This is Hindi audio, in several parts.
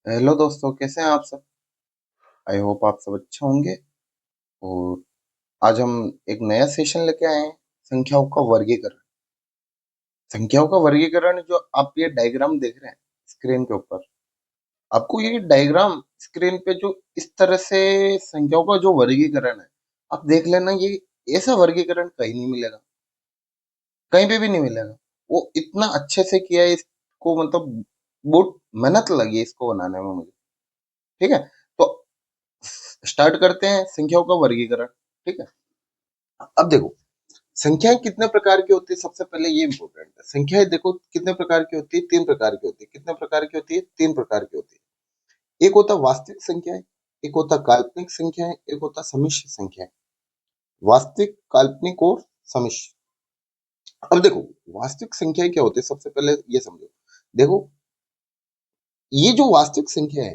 हेलो दोस्तों, कैसे हैं आप सब। आई होप आप सब अच्छे होंगे। और आज हम एक नया सेशन लेके आए हैं, संख्याओं का वर्गीकरण। संख्याओं का वर्गीकरण जो आप ये डायग्राम देख रहे हैं स्क्रीन के ऊपर, आपको ये डायग्राम स्क्रीन पे जो इस तरह से संख्याओं का जो वर्गीकरण है, आप देख लेना। ये ऐसा वर्गीकरण कहीं नहीं मिलेगा, कहीं पे भी नहीं मिलेगा। वो इतना अच्छे से किया है इसको, मतलब बहुत मेहनत लगी है इसको बनाने में मुझे। ठीक है, तो स्टार्ट करते हैं संख्याओं का वर्गीकरण। ठीक है, अब देखो, संख्याएं कितने प्रकार की होती है। सबसे पहले ये इंपॉर्टेंट है, संख्याएं देखो कितने प्रकार की होती है। तीन प्रकार की होती है। कितने प्रकार की होती है? तीन प्रकार की होती है। एक होता वास्तविक संख्याएं, एक होता काल्पनिक संख्याएं, एक होता समिश्र संख्याएं। वास्तविक, काल्पनिक और समिश्र। अब देखो, वास्तविक संख्याएं क्या होती है, सबसे पहले ये समझो। देखो, ये जो वास्तविक संख्या है,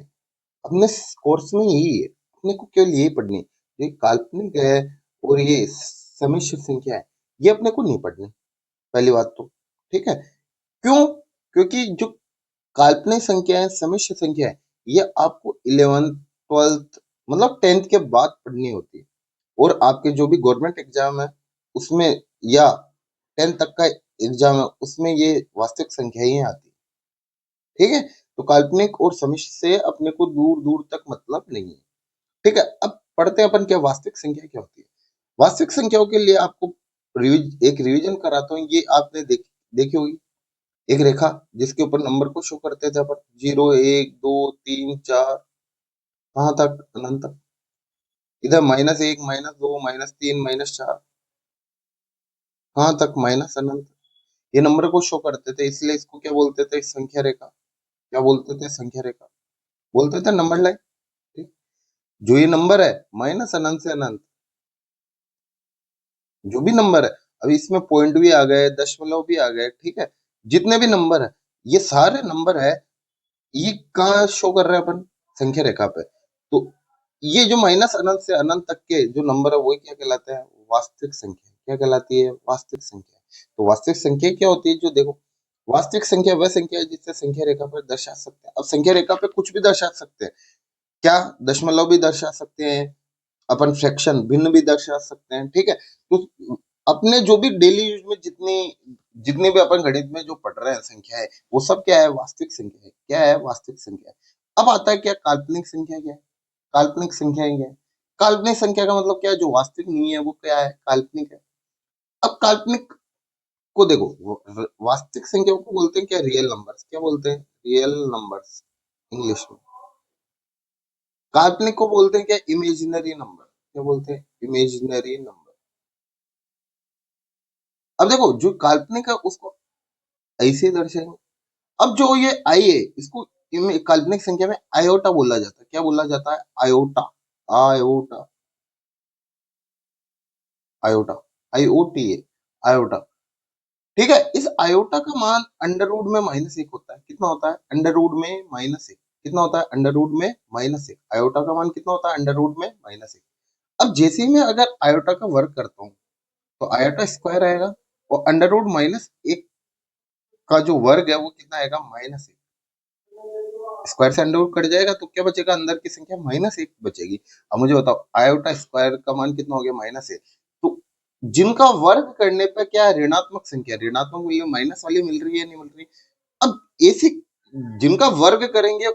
अपने कोर्स में यही है, अपने को केवल यही पढ़नी है। ये काल्पनिक है और ये समिश्र संख्या है, ये अपने को नहीं पढ़नी। पहली बात तो, ठीक है। क्यों? क्योंकि जो काल्पनिक संख्या है, समिश्र संख्या है, ये आपको 11th 12th मतलब 10th के बाद पढ़नी होती है। और आपके जो भी गवर्नमेंट एग्जाम है उसमें, या 10th तक का एग्जाम है उसमें, ये वास्तविक संख्या ही आती है। ठीक है, तो काल्पनिक और समिश्र से अपने को दूर दूर तक मतलब नहीं है। ठीक है, अब पढ़ते हैं अपन क्या वास्तविक संख्या क्या होती है। वास्तविक संख्याओं के लिए आपको एक रिवीजन कराता हूँ। ये आपने देखी होगी, एक रेखा जिसके ऊपर नंबर को शो करते थे अपन, 0 1 2 3 4, कहाँ तक? अनंत तक। इधर -1 -2 -3 -4, कहाँ तक? माइनस अनंत। ये नंबर को शो करते थे, इसलिए इसको क्या बोलते थे? संख्या रेखा। क्या बोलते थे? संख्या रेखा बोलते थे, नंबर लाइन। ठीक, जो ये नंबर है माइनस अनंत से अनंत, जो भी नंबर है, अभी इसमें पॉइंट भी आ गए, दशमलव भी आ गए, ठीक है। जितने भी नंबर है, ये सारे नंबर है, ये कहाँ शो कर रहे हैं अपन? संख्या रेखा पे। तो ये जो माइनस अनंत से अनंत तक के जो नंबर है, वो क्या कहलाते हैं? वास्तविक संख्या। क्या कहलाती है? वास्तविक संख्या। तो वास्तविक संख्या क्या होती है? जो देखो, वास्तविक संख्या वह संख्या है जिससे संख्या रेखा पर दर्शा सकते हैं। अब संख्या रेखा पे कुछ भी दर्शा सकते हैं। क्या? दशमलव भी दर्शा सकते हैं, अपन फ्रैक्शन भिन्न भी दर्शा सकते हैं। ठीक है, तो अपने जो भी डेली यूज में जितनी जितने भी अपन गणित में जो पढ़ रहे हैं संख्या है, वो सब क्या है? वास्तविक संख्या है। क्या है? वास्तविक संख्या है। अब आता है क्या काल्पनिक संख्या। क्या है काल्पनिक संख्या? क्या है काल्पनिक संख्या? का मतलब क्या है? जो वास्तविक नहीं है वो क्या है? काल्पनिक है। अब काल्पनिक को देखो, वास्तविक संख्याओं को बोलते हैं क्या? Real numbers. क्या बोलते हैं? रियल नंबर्स, इंग्लिश में। काल्पनिक को बोलते हैं क्या? Imaginary number. क्या बोलते हैं? Imaginary number. अब देखो, जो काल्पनिक है उसको ऐसे दर्शाएंगे। अब जो ये आई है, इसको काल्पनिक संख्या में आयोटा बोला जाता है। क्या बोला जाता है? आयोटा। आयोटा। आयोटा। आईओटी है, आयोटा। ठीक है, इस आयोटा का मान अंडर रूट में -1 होता है। कितना होता है? अंडर रूट में -1। कितना होता है? अंडर रूट में -1। आयोटा का मान कितना होता है? अंडर रूट में -1। अब जैसे ही मैं अगर आयोटा का वर्क करता हूँ, तो आयोटा स्क्वायर आएगा, और अंडर रूट -1 का जो वर्ग है वो कितना आएगा? -1। स्क्वायर से अंडर रूट कट जाएगा तो क्या बचेगा? अंदर की संख्या -1 बचेगी। अब मुझे बताओ, आयोटा स्क्वायर का मान कितना हो गया? -1। तो जिनका वर्ग करने पर क्या है? ऋणात्मक संख्या, ऋणात्मक मिल माइनस वाली मिल रही है, नहीं मिल रही? अब ऐसी जिनका वर्ग करेंगे,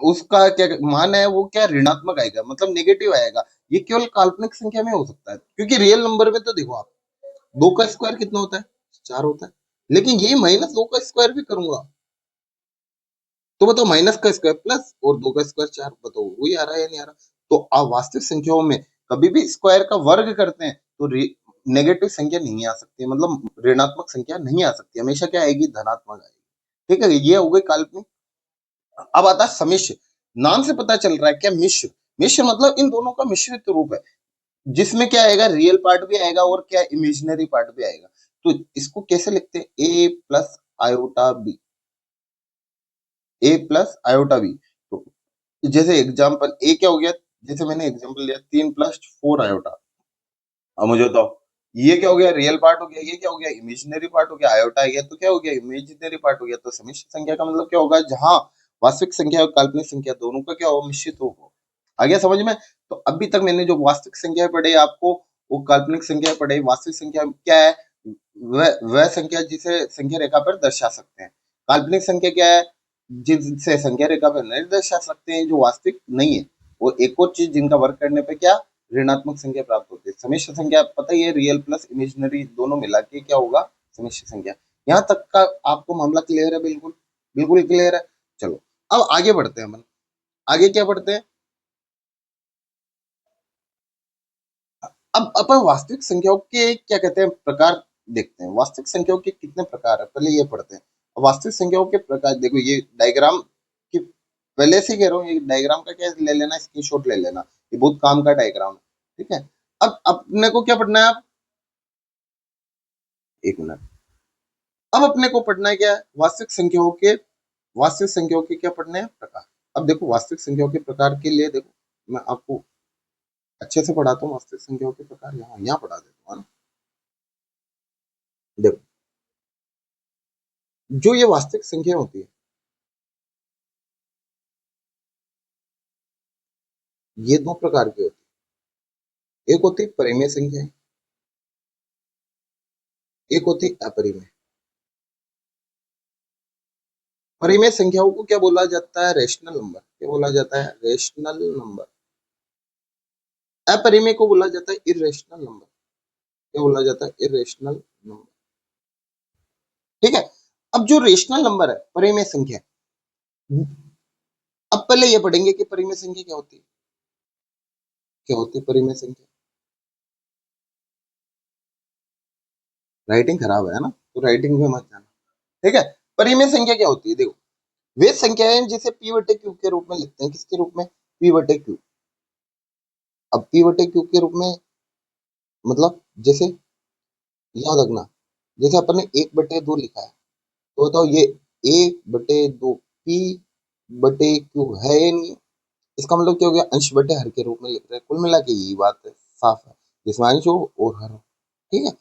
उसका क्या मान है? वो क्या ऋणात्मक आएगा, मतलब नेगेटिव आएगा। ये केवल काल्पनिक संख्या में हो सकता है, क्योंकि रियल नंबर में तो देखो आप, 2 का स्क्वायर कितना होता है? 4 होता है। लेकिन ये -2 का स्क्वायर भी करूंगा, तो बताओ, माइनस का स्क्वायर प्लस और 2 का स्क्वायर 4, बताओ वही आ रहा है या नहीं आ रहा? तो आप वास्तविक संख्याओं में कभी भी स्क्वायर का वर्ग करते हैं तो नेगेटिव संख्या नहीं आ सकती, मतलब ऋणात्मक संख्या नहीं आ सकती, हमेशा क्या आएगी? धनात्मक आएगी। ठीक है, ये हो गई काल्पनिक। अब आता है समिश्र। नाम से पता चल रहा है क्या? मिश्र। मिश्र मतलब इन दोनों का मिश्रित रूप है, जिसमें क्या आएगा? रियल पार्ट भी आएगा और क्या? इमेजिनरी पार्ट भी आएगा। तो इसको कैसे लिखते हैं? ए प्लस आयोटा बी। ए प्लस आयोटा बी। तो जैसे एग्जांपल ए क्या हो गया? जैसे मैंने एग्जांपल लिया 3 + 4 आयोटा। अब मुझे बताओ, ये क्या हो गया? रियल पार्ट हो गया। ये क्या हो गया? इमेजिनरी पार्ट हो गया। आयोटा आ गया तो क्या हो गया? इमेजिनरी पार्ट हो गया। तो समिश्र संख्या का मतलब क्या होगा? जहां वास्तविक संख्या और काल्पनिक संख्या दोनों का क्या हो, मिश्रित रूप हो। आ गया समझ में? तो अभी तक मैंने जो वास्तविक संख्या पढ़ी आपको, वो काल्पनिक संख्या पढ़ी। वास्तविक संख्या क्या है? वह संख्या जिसे संख्या रेखा पर दर्शा सकते हैं। काल्पनिक संख्या क्या है? जिनसे संख्या रेखा पर नहीं दर्शा सकते हैं, जो वास्तविक नहीं है। वो एक और चीज जिनका वर्क करने पे क्या ऋणात्मक संख्या प्राप्त होती है। समिश्र संख्या पता ही है, रियल प्लस इमेजिनरी दोनों मिला के क्या होगा, समिश्र संख्या। यहाँ तक का आपको मामला क्लियर है? बिल्कुल बिल्कुल क्लियर है। चलो अब आगे बढ़ते हैं। अपन आगे क्या बढ़ते हैं? अब अपन वास्तविक संख्याओं के क्या कहते हैं प्रकार देखते हैं। वास्तविक संख्याओं के कितने प्रकार है, पहले ये पढ़ते हैं। वास्तविक संख्याओं के प्रकार देखो, ये डायग्राम की पहले से कह रहा हूँ, ये डायग्राम का क्या ले लेना, स्क्रीनशॉट ले लेना, ये बहुत काम का डायग्राम है। ठीक है, अब अपने को क्या पढ़ना है? आप एक मिनट। अब अपने को पढ़ना है क्या? वास्तविक संख्याओं के क्या पढ़ने हैं? प्रकार। अब देखो वास्तविक संख्याओं के प्रकार के लिए देखो, मैं आपको अच्छे से पढ़ाता हूँ। वास्तविक संख्याओं के प्रकार यहाँ यहाँ पढ़ा देता हूँ, है ना? देखो, जो ये वास्तविक संख्या होती है, ये दो प्रकार की होती है। एक होती है परिमेय संख्या, एक होती है अपरिमेय। परिमेय संख्याओं को क्या बोला जाता है? Rational number. क्या बोला जाता है? Rational number. अपरिमेय को बोला जाता है इरेशनल नंबर। क्या बोला जाता है? Irrational number. ठीक है, अब जो रेशनल नंबर है, परिमेय संख्या, अब पहले ये पढ़ेंगे कि परिमेय संख्या क्या होती है। क्या होती है परिमेय संख्या? राइटिंग खराब है ना, तो राइटिंग में मत जाना। ठीक है, परिमेय संख्या क्या होती है? देखो, वे संख्याएं जिसे पी बटे क्यू के रूप में लिखते हैं। किसके रूप में? पी बटे क्यू। अब पी बटे क्यू के रूप में मतलब, जैसे याद रखना, जैसे अपन ने एक बटे दो लिखा है, तो बताओ ये एक बटे दो पी बटे क्यू है या नहीं? इसका मतलब क्या हो गया? अंश बटे हर के रूप में लिख रहे हैं। कुल मिला के यही बात है, साफ है, जिसमें अंश हो और हर हो। ठीक है,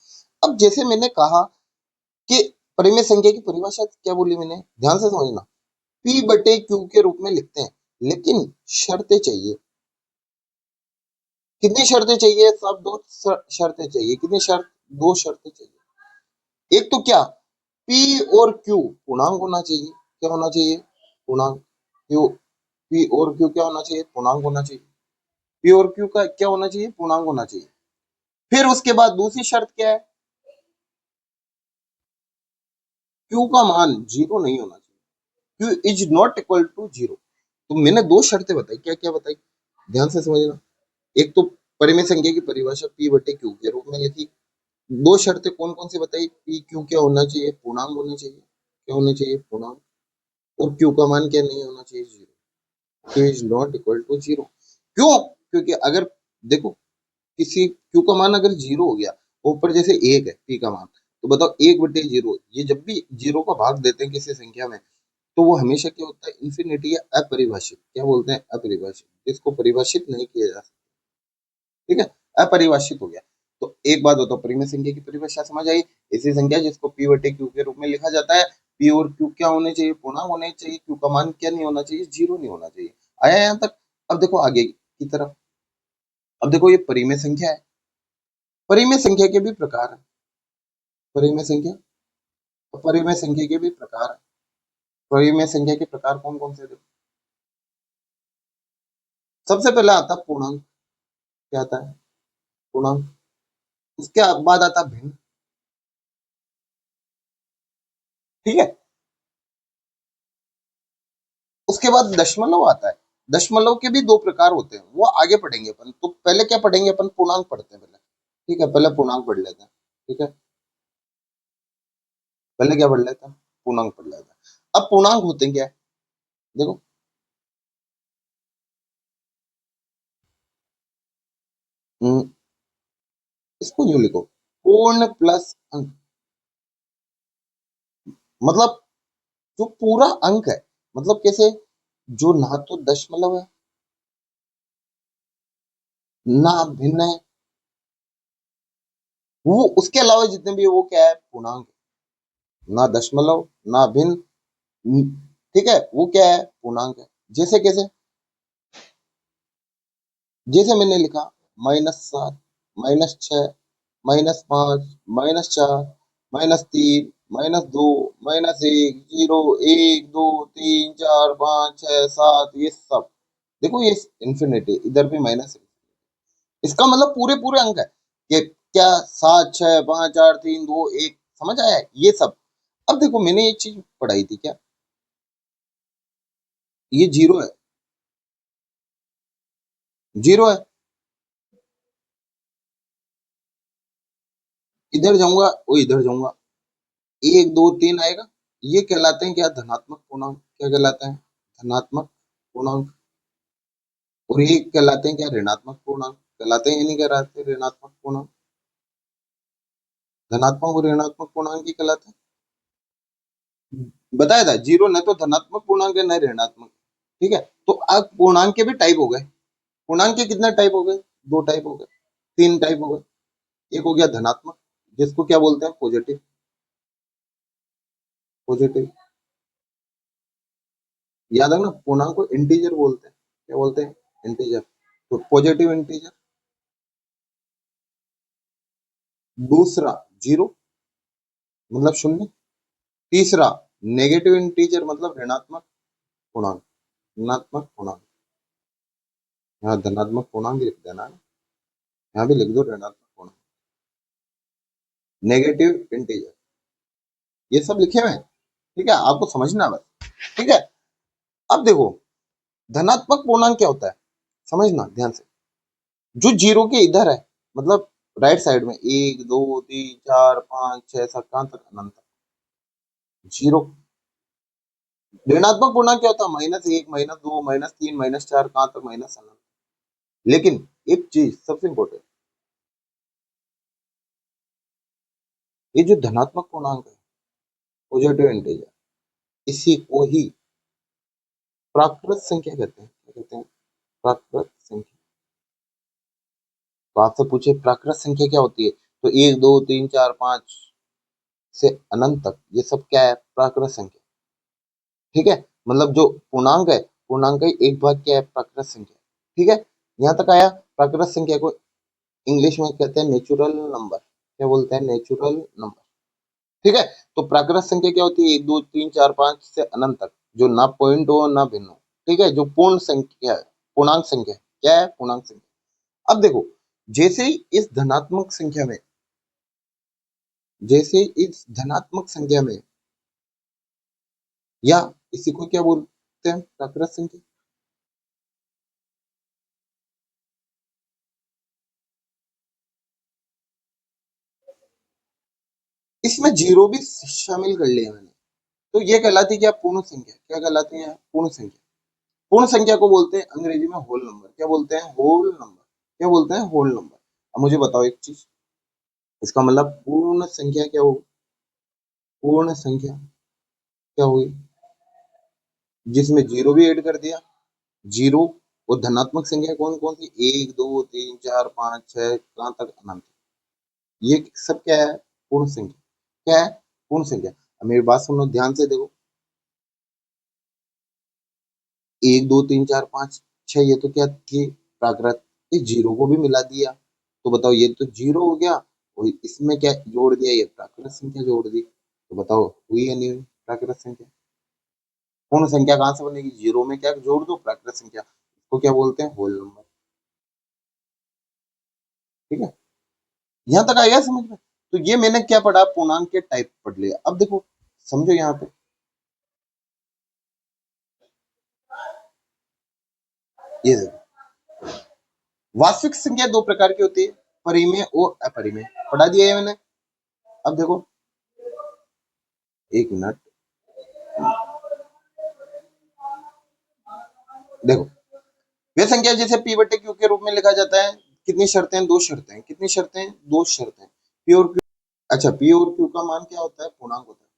अब जैसे मैंने कहा कि परिमेय संख्या की परिभाषा क्या बोली मैंने, ध्यान से समझना। पी बटे क्यू के रूप में लिखते हैं, लेकिन शर्तें चाहिए। कितनी शर्तें चाहिए? सब दो शर्तें चाहिए। कितनी शर्त? दो शर्तें चाहिए। एक तो क्या, पी और क्यू पूर्णांक होना चाहिए। क्या होना चाहिए? पूर्णांक। क्यू, पी और क्यू क्या होना चाहिए? पूर्णांक होना चाहिए। पी और क्यू का क्या होना चाहिए? पूर्णांक होना चाहिए। फिर उसके बाद दूसरी शर्त क्या है? क्यू का मान जीरो नहीं होना चाहिए। Q is not equal to zero. तो मैंने दो शर्तें बताई, क्या क्या बताई, ध्यान से समझना। एक तो परिमेय संख्या की परिभाषा पी बटे क्यू के रूप में लिखी। दो शर्तें कौन कौन सी बताई? पी क्यू क्या होना चाहिए? पूर्णांक होना चाहिए। क्या होना चाहिए? पूर्णांक। और क्यू का मान क्या नहीं होना चाहिए? Zero. Q is not equal to zero. क्यों? क्योंकि अगर देखो, किसी क्यू का मान अगर जीरो हो गया, ऊपर जैसे एक है पी का मान, तो बताओ एक बटे जीरो, ये जब भी जीरो का भाग देते हैं किसी संख्या में, तो वो हमेशा क्या होता है? इन्फिनिटी या अपरिभाषित। क्या बोलते हैं? अपरिभाषित। इसको परिभाषित नहीं किया जा सकता। ठीक है, अपरिभाषित हो गया। तो एक बात बताओ, परिमेय संख्या की परिभाषा समझ आई? ऐसी संख्या जिसको पी बटे क्यू के रूप में लिखा जाता है। पी और क्यू क्या होने चाहिए? पूर्णांक होने चाहिए। क्यू का मान क्या नहीं होना चाहिए? जीरो नहीं होना चाहिए। आया यहाँ तक? अब देखो आगे की तरफ। अब देखो, ये परिमेय संख्या है। परिमेय संख्या के भी प्रकार है। परिमेय संख्या, परिमेय संख्या के भी प्रकार है। परिमेय संख्या के प्रकार कौन कौन से? देखो, सबसे पहले आता है पूर्णांक। क्या आता है? पूर्णांक। उसके बाद आता है भिन्न। ठीक है, उसके बाद दशमलव आता है। दशमलव के भी दो प्रकार होते हैं, वो आगे पढ़ेंगे अपन। तो पहले क्या पढ़ेंगे अपन? पूर्णांक पढ़ते हैं पहले। ठीक है, पहले पूर्णांक पढ़ लेते हैं। ठीक है, पहले क्या पढ़ लेते हैं? पूर्णांक पढ़ लेते हैं। अब पूर्णांक होते हैं क्या? देखो, हम्म, इसको यूं लिखो, पूर्ण प्लस अंक। मतलब जो पूरा अंक है, मतलब कैसे? जो ना तो दशमलव है, ना भिन्न है, वो उसके अलावा जितने भी है, वो क्या है? पूर्णांक। ना दशमलव, ना भिन्न, ठीक है, वो क्या है, पूर्णांक है। जैसे कैसे, जैसे मैंने लिखा -7, -6, -5, -4, -3, -2, -1, 0, 1, 2, 3, 4, 5, 6, 7, ये सब देखो, ये इंफिनिटी, इधर भी माइनस है। इसका मतलब पूरे पूरे अंक है कि क्या, 7, 6, 5, 4, 3, 2, 1, समझ आया ये सब। अब देखो, मैंने ये चीज पढ़ाई थी क्या, ये जीरो है, जीरो है, इधर जाऊंगा वो इधर जाऊंगा, 1, 2, 3 आएगा, ये कहलाते हैं क्या, धनात्मक पूर्णांक। क्या कहलाते हैं, धनात्मक पूर्णांक। और ये कहलाते हैं क्या, ऋणात्मक पूर्णांक। कहलाते हैं, ये नहीं कहलाते ऋणात्मक पूर्णांक। धनात्मक और ऋणात्मक पूर्णांक ही कहलाते हैं। बताया था, जीरो न तो धनात्मक पूर्णांक है न ऋणात्मक। ठीक है, तो अब पूर्णांक के भी टाइप हो गए। पूर्णांक के कितने टाइप हो गए, दो टाइप हो गए, तीन टाइप हो गए। एक हो गया धनात्मक, जिसको क्या बोलते हैं, पॉजिटिव। पॉजिटिव, याद है ना, पूर्णांक को इंटीजर बोलते हैं। क्या बोलते हैं, इंटीजर। तो पॉजिटिव इंटीजर। दूसरा, जीरो, मतलब शून्य। तीसरा, नेगेटिव इंटीजर, मतलब ऋणात्मक पूर्णांक। ऋणात्मक पूर्णांक, यहाँ धनात्मक पूर्णांक लिख देना है, यहाँ भी लिख दो ऋणात्मक पूर्णांक, नेगेटिव इंटीजर, ये सब लिखे हुए हैं। ठीक है, आपको समझना बस। ठीक है, अब देखो, धनात्मक पूर्णांक क्या होता है, समझना ध्यान से। जो जीरो के इधर है, मतलब राइट साइड में, 1, 2, 3, 4, 5, 6, 7, कहां तक, अनंत तक, जीरो। ऋणात्मक पूर्णांक क्या होता है, -1, -2, -3, -4, कहां तक, माइनस अनंत। लेकिन एक चीज सबसे इंपॉर्टेंट, ये जो धनात्मक पूर्णांक है, पॉजिटिव इंटीजर, इसी को ही प्राकृत संख्या कहते हैं। क्या कहते हैं, प्राकृत संख्या। तो आपसे पूछे प्राकृत संख्या क्या होती है, तो 1, 2, 3, 4, 5 से अनंत तक, ये सब क्या है, प्राकृत संख्या। ठीक है, मतलब जो पूर्णांक है, पूर्णांक का एक भाग क्या है, प्राकृत संख्या। ठीक है, यहाँ तक आया। प्राकृत संख्या को इंग्लिश में कहते हैं नेचुरल नंबर। क्या बोलते हैं, नेचुरल नंबर। ठीक है, तो प्राकृत संख्या क्या होती है, 1, 2, 3, 4, 5 से अनंत तक, जो ना पॉइंट हो ना भिन्न हो। ठीक है, जो पूर्ण संख्या है, पूर्णांक संख्या है। क्या है, पूर्णांक संख्या। अब देखो, जैसे ही इस धनात्मक संख्या में, जैसे इस धनात्मक संख्या में, या इसी को क्या बोलते हैं, प्राकृत संख्या। इसमें जीरो भी शामिल कर लिया मैंने, तो ये कहलाती है क्या, पूर्ण संख्या। क्या कहलाती है, पूर्ण संख्या। पूर्ण संख्या को बोलते हैं अंग्रेजी में होल नंबर। क्या बोलते हैं, होल नंबर। क्या बोलते हैं, होल नंबर। अब मुझे बताओ एक चीज, इसका मतलब पूर्ण संख्या क्या होगी, पूर्ण संख्या क्या होगी, जिसमें जीरो भी ऐड कर दिया, जीरो। और धनात्मक संख्या कौन कौन सी, 1, 2, 3, 4, 5, 6, कहाँ तक, अनंत। ये सब क्या है, पूर्ण संख्या। क्या है, पूर्ण संख्या। अब मेरी बात सुनो ध्यान से, देखो, 1, 2, 3, 4, 5, 6, ये तो क्या थी, प्राकृत। इस जीरो को भी मिला दिया, तो बताओ, ये तो जीरो हो गया, और इसमें क्या जोड़ दिया, ये प्राकृत संख्या जोड़ दी, तो बताओ हुई या नहीं हुई, प्राकृत संख्या। पूर्ण संख्या कहां से बनेगी, जीरो में क्या जोड़ दो, प्राकृत संख्या। इसको क्या बोलते हैं, होल नंबर। ठीक है, यहां तक आएगा समझ में। तो ये मैंने क्या पढ़ा, पूर्णांक के टाइप पढ़ लिया। अब देखो, समझो यहाँ पे, ये देखो, वास्तविक संख्या दो प्रकार की होती है, परिमेय और अपरिमेय। पढ़ा दिया है मैंने। अब देखो, एक मिनट, देखो, वे संख्या जिसे p बटे q के रूप में लिखा जाता है, कितनी शर्तें हैं, दो शर्तें हैं। कितनी शर्तें हैं, दो शर्तें। p और q, अच्छा, p और q का मान क्या होता है, पूर्णांक होता है।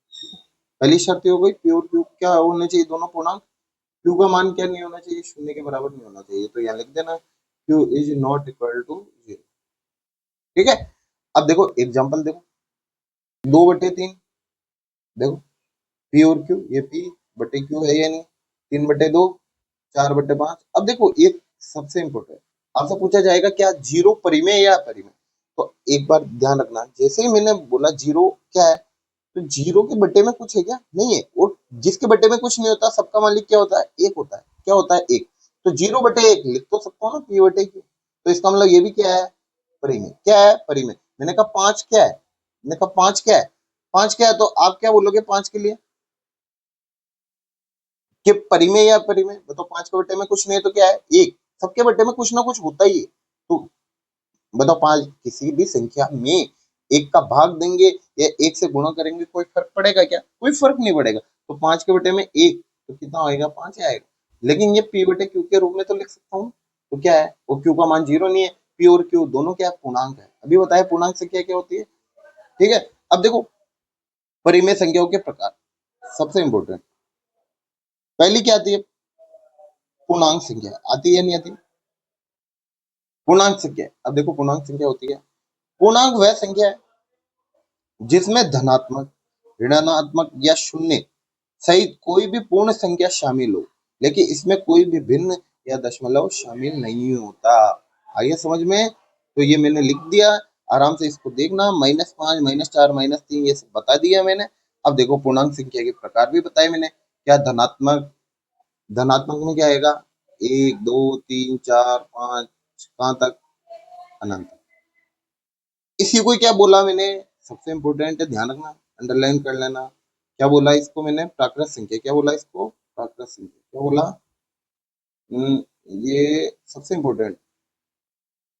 पहली शर्त ये हो गई, p और q क्या होने चाहिए, दोनों पूर्णांक। q का मान क्या नहीं होना चाहिए, शून्य के बराबर नहीं होना चाहिए, तो यहाँ लिख देना, q is not equal to 0। ठीक है, अब देखो एग्जांपल देखो, 2/3, देखो, p और q, ये p, बटे क्यू है या नहीं? 3/2, 4/5। अब देखो एक सबसे इंपॉर्टेंट, आपसे पूछा जाएगा क्या जीरो परिमेय या अपरिमेय? तो एक बार ध्यान रखना, जैसे ही मैंने बोला जीरो क्या है, तो जीरो के बटे में कुछ है क्या? नहीं है। और जिसके बटे में कुछ नहीं होता, सबका मालिक क्या होता है? एक होता है। क्या होता है? एक। तो 0/1 लिख तो सकता हूँ ना, p/q। तो इसका मतलब ये भी क्या है? परिमेय। क्या है? परिमेय। मैंने कहा 5 क्या है? मैंने कहा 5 क्या है? 5 क्या है? तो आप क्या बोलोगे 5 के लिए? कि परिमेय या अपरिमेय? बताओ, 5 के बटे में कुछ नहीं है तो क्या है? एक। सबके बटे में कुछ ना कुछ होता ही है। तो बताओ, 5 किसी भी संख्या में एक का भाग देंगे या एक से गुणा करेंगे, कोई फर्क पड़ेगा क्या? कोई फर्क नहीं पड़ेगा। तो 5 के बटे में एक, तो कितना होएगा? 5 आएगा। लेकिन ये p/q के रूप में तो लिख सकता हूँ। तो क्या है? और q का मान जीरो नहीं है। p और q दोनों क्या है? पूर्णांक है। अभी बताया पूर्णांक संख्या क्या होती है। ठीक है। अब देखो परिमेय संख्याओं के प्रकार, सबसे इंपॉर्टेंट पहली क्या आती है? पूर्णांक संख्या। आती है या नहीं आती? पूर्णांक संख्या। अब देखो पूर्णांक संख्या होती है, पूर्णांक वह संख्या है जिसमें धनात्मक, ऋणात्मक या शून्य सहित कोई भी पूर्ण संख्या शामिल हो, लेकिन इसमें कोई भी भिन्न या दशमलव शामिल नहीं होता। आइए समझ में। तो ये मैंने लिख दिया, आराम से इसको देखना। -5, -4, -3 ये सब बता दिया मैंने। अब देखो पूर्णांक संख्या के प्रकार भी बताए मैंने। क्या धनात्मक? धनात्मक में क्या आएगा? 1, 2, 3, 4, 5, कहाँ तक? अनंत। इसी को क्या बोला मैंने? सबसे इंपॉर्टेंट है, ध्यान रखना, अंडरलाइन कर लेना। क्या बोला इसको मैंने? प्राकृत संख्या। क्या बोला इसको? प्राकृत संख्या। क्या बोला? ये सबसे इंपॉर्टेंट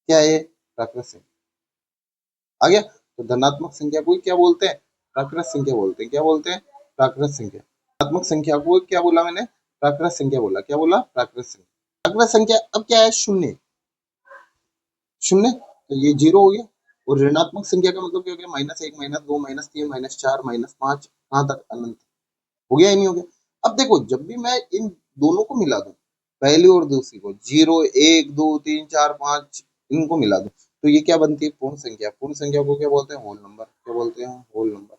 क्या है? प्राकृत संख्या। आ गया। तो धनात्मक संख्या को क्या बोलते हैं? प्राकृत संख्या बोलते हैं। क्या बोलते हैं? प्राकृत संख्या। धनात्मक संख्या को क्या बोला मैंने? प्राकृत संख्या बोला। क्या बोला? प्राकृत संख्या। प्राकृत संख्या अब क्या है? शून्य। शून्य, तो ये जीरो हो गया। और ऋणात्मक संख्या का मतलब क्या हो गया? -1, -2, -3, -4, -5, कहाँ तक? अनंत। हो गया या नहीं हो गया? अब देखो जब भी मैं इन दोनों को मिला दूं, पहली और दूसरी को, 0, 1, 2, 3, 4, 5, इनको मिला दूं, तो ये क्या बनती है? पूर्ण संख्या। पूर्ण संख्या को क्या बोलते हैं? Whole number. क्या बोलते हैं? Whole number.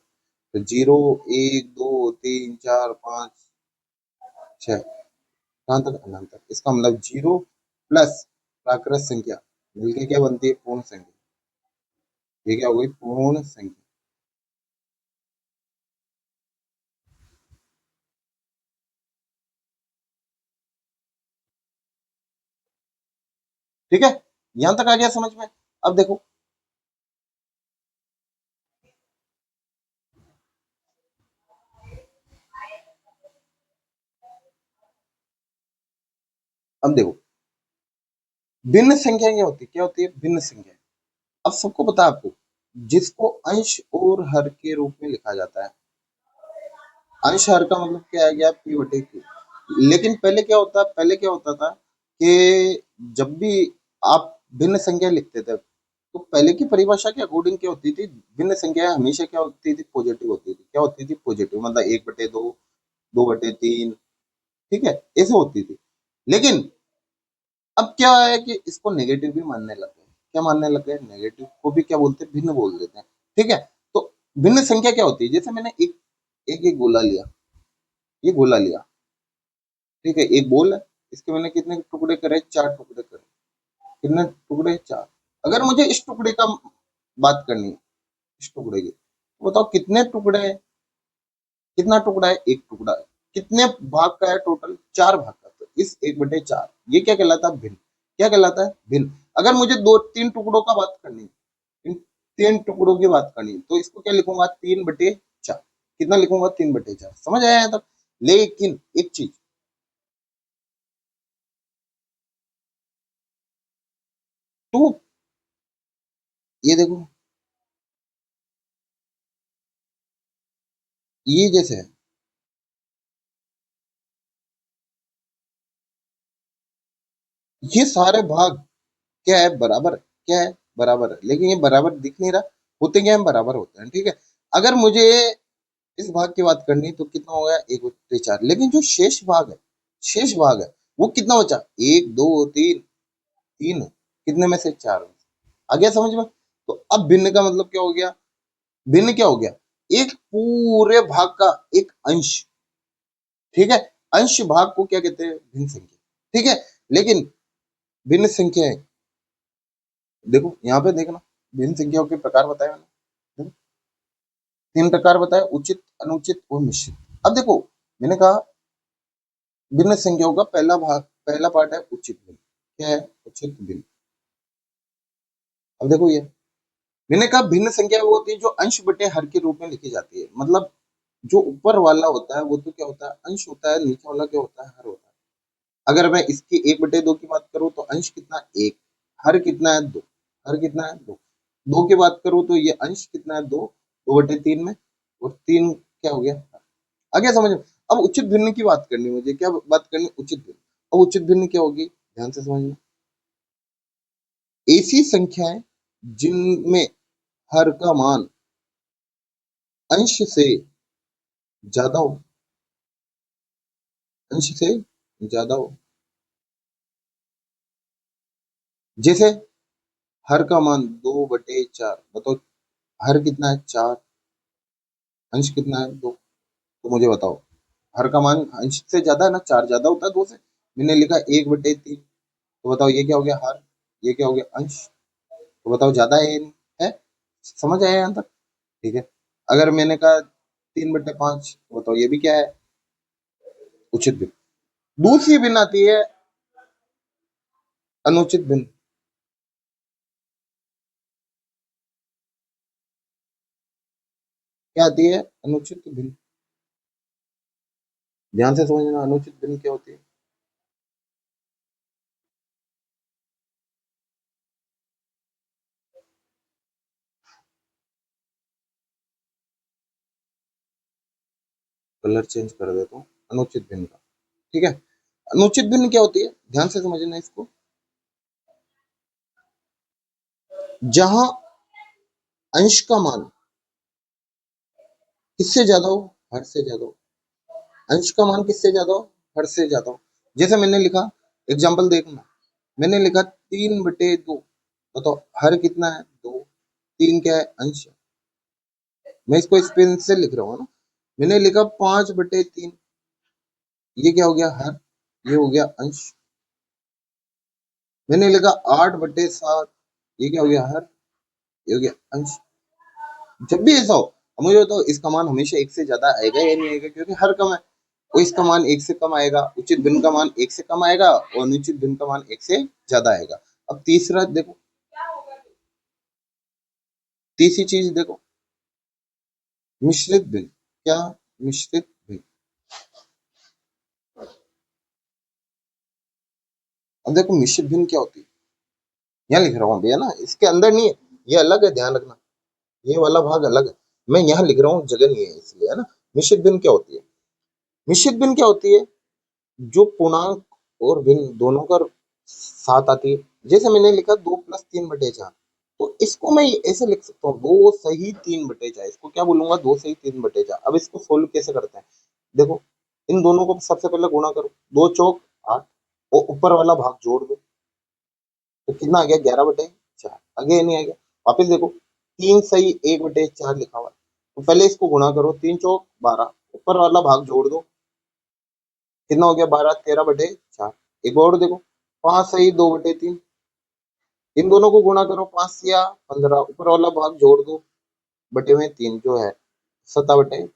तो 0, 1, 2, 3, 4, 5, 6, कहाँ तक? अनंत तक। इसका मतलब 0 प्लस प्राकृत संख्या मिलके क्या बनती है? पूर्ण संख्या। ये क्या हो गई? पूर्ण संख्या। ठीक है। यहां तक आ गया समझ में? अब देखो, अब देखो भिन्न संख्या क्या होती है? क्या होती है? भिन्न संख्या। अब सबको पता है आपको, जिसको अंश और हर के रूप में लिखा जाता है। अंश हर का मतलब क्या आ गया? p/q। लेकिन पहले क्या होता? पहले क्या होता था कि जब भी आप भिन्न संख्या लिखते थे, तो पहले की परिभाषा के अकॉर्डिंग क्या होती थी? भिन्न संख्या हमेशा क्या होती थी? पॉजिटिव होती थी। क्या होती थी? पॉजिटिव। मतलब 1/2, 2/3, ठीक है, ऐसे होती थी। लेकिन अब क्या है कि इसको नेगेटिव भी मानने लग गए। क्या मानने लग गए? नेगेटिव को भी क्या बोलते हैं? भिन्न बोल देते हैं। ठीक है। तो भिन्न संख्या क्या होती है? जैसे मैंने एक एक एक गोला लिया, ये गोला लिया, ठीक है, एक बोल है। इसके मैंने कितने टुकड़े करे? 4 टुकड़े करे। कितने टुकड़े? 4। अगर मुझे इस टुकड़े का बात करनी है, इस टुकड़े की, तो बताओ कितने टुकड़े हैं? कितना टुकड़ा है? एक टुकड़ा है। कितने भाग का है टोटल? 4 भाग का। तो इस 1/4 ये क्या कहलाता है? भिन्न। क्या कहलाता है? भिन्न। अगर मुझे दो तीन टुकड़ों का बात करनी है, इन 3 टुकड़ों की बात करनी है, तो इसको क्या लिखूंगा? 3/4। कितना लिखूंगा? 3/4। समझ आया यहाँ तक? लेकिन एक चीज, तो ये देखो, ये जैसे है, ये सारे भाग क्या है? बराबर है। क्या है? बराबर है। लेकिन ये बराबर दिख नहीं रहा। होते क्या है? बराबर होते हैं। ठीक है। अगर मुझे इस भाग की बात करनी, तो कितना हो गया? 1/4। लेकिन जो शेष भाग है, शेष भाग है, वो कितना बचा? 1, 2, 3, 3 कितने में से? 4 में से। आ गया समझ में? तो अब भिन्न का मतलब क्या हो गया? भिन्न क्या हो गया? एक पूरे भाग का एक अंश। ठीक है। अंश भाग को क्या कहते हैं? भिन्न संख्या। ठीक है। लेकिन भिन्न संख्याएं, देखो यहाँ पे देखना, भिन्न संख्याओं के प्रकार बताए मैंने। देखो, 3 प्रकार बताए, उचित, अनुचित और मिश्रित। अब देखो, मैंने कहा भिन्न संख्याओं का पहला पार्ट है उचित भिन्न। क्या है? उचित भिन्न। अब देखो ये, मैंने कहा भिन्न संख्या वो होती है जो अंश बटे हर के रूप में लिखी जाती है। मतलब जो ऊपर वाला होता है वो तो क्या होता है? अंश होता है। नीचे वाला क्या होता है? हर होता है। अगर मैं इसकी 1/2 की बात करूं तो अंश कितना? 1। हर कितना है? 2। हर कितना है? 2। 2 की बात करूं तो ये अंश कितना है? 2। 2/3 में, और 3 क्या हो गया? आ गया समझ में? अब उचित भिन्न की बात करनी, मुझे क्या बात करनी? उचित भिन्न। अब उचित भिन्न क्या होगी? ध्यान से समझना। ऐसी संख्याएं जिनमें हर का मान अंश से ज्यादा हो, अंश से ज्यादा हो। जैसे हर का मान 2/4, बताओ हर कितना है? 4। अंश कितना है? 2। तो मुझे बताओ, हर का मान अंश से ज्यादा है ना? 4 ज्यादा होता है 2 से। मैंने लिखा 1/3, तो बताओ ये क्या हो गया? हर। ये क्या हो गया? अंश। तो बताओ ज्यादा है या नहीं है? समझ आया यहाँ तक? ठीक है। अगर मैंने कहा 3/5, तो बताओ ये भी क्या है? उचित भिन्न। दूसरी भिन्न आती है अनुचित भिन्न। क्या आती है? अनुचित भिन्न। ध्यान से समझना, अनुचित भिन्न क्या होती है? कलर चेंज कर देता हूँ अनुचित भिन्न का। ठीक है। अनुचित भिन्न क्या होती है? ध्यान से समझना इसको। जहां अंश का मान किससे ज्यादा हो? हर से ज्यादा हो। अंश का मान किससे ज्यादा हो? हर से ज्यादा हो। जैसे मैंने लिखा, एग्जाम्पल देखना, मैंने लिखा 3/2, बताओ हर कितना है? 2। 3 क्या है? अंश है। मैं इसको इस पेन से लिख रहा हूँ ना। मैंने लिखा 5/3, ये क्या हो गया? हर। ये हो गया अंश। मैंने लिखा 8/7, ये क्या हो गया? हर। ये हो गया अंश। जब भी ऐसा हो, अब मुझे बताओ इसका मान हमेशा 1 से ज्यादा आएगा या नहीं आएगा? क्योंकि हर कम है, तो इसका मान 1 से कम आएगा। उचित भिन्न का मान 1 से कम आएगा और अनुचित भिन्न का मान 1 से ज्यादा आएगा। अब तीसरा देखो, तीसरी चीज देखो, मिश्रित भिन्न। क्या? मिश्रित भिन्न। अब देखो मिश्रित भिन्न क्या होती है, यहाँ लिख रहा हूँ भैया ना, इसके अंदर नहीं है, ये अलग है, ध्यान रखना। ये वाला भाग अलग है, मैं यहाँ लिख रहा हूँ, जगह नहीं है इसलिए, है ना। मिश्रित भिन्न क्या होती है? मिश्रित भिन्न क्या होती है? जो पूर्णांक और भिन्न दोनों का साथ आती है। जैसे मैंने लिखा 2+3/4, तो इसको मैं ऐसे लिख सकता हूँ, 2 सही 3/4। इसको क्या बोलूंगा? 2 सही 3/4। अब इसको सोल्व कैसे करते हैं? देखो, इन दोनों को सबसे पहले गुणा करो, 2 चौक 8, और ऊपर वाला भाग जोड़ दो, तो कितना आ गया? 11/4। आगे नहीं आ गया? वापिस देखो, 3 सही 1/4 लिखा हुआ है, तो पहले इसको गुणा करो, 3 चौक 12, ऊपर वाला भाग जोड़ दो, कितना हो गया? 12 13/4। एक और देखो, 5 सही 2/3, इन दोनों को गुणा करो, 5 या 15, ऊपर वाला भाग जोड़ दो, बटे में 3 जो है 7/3।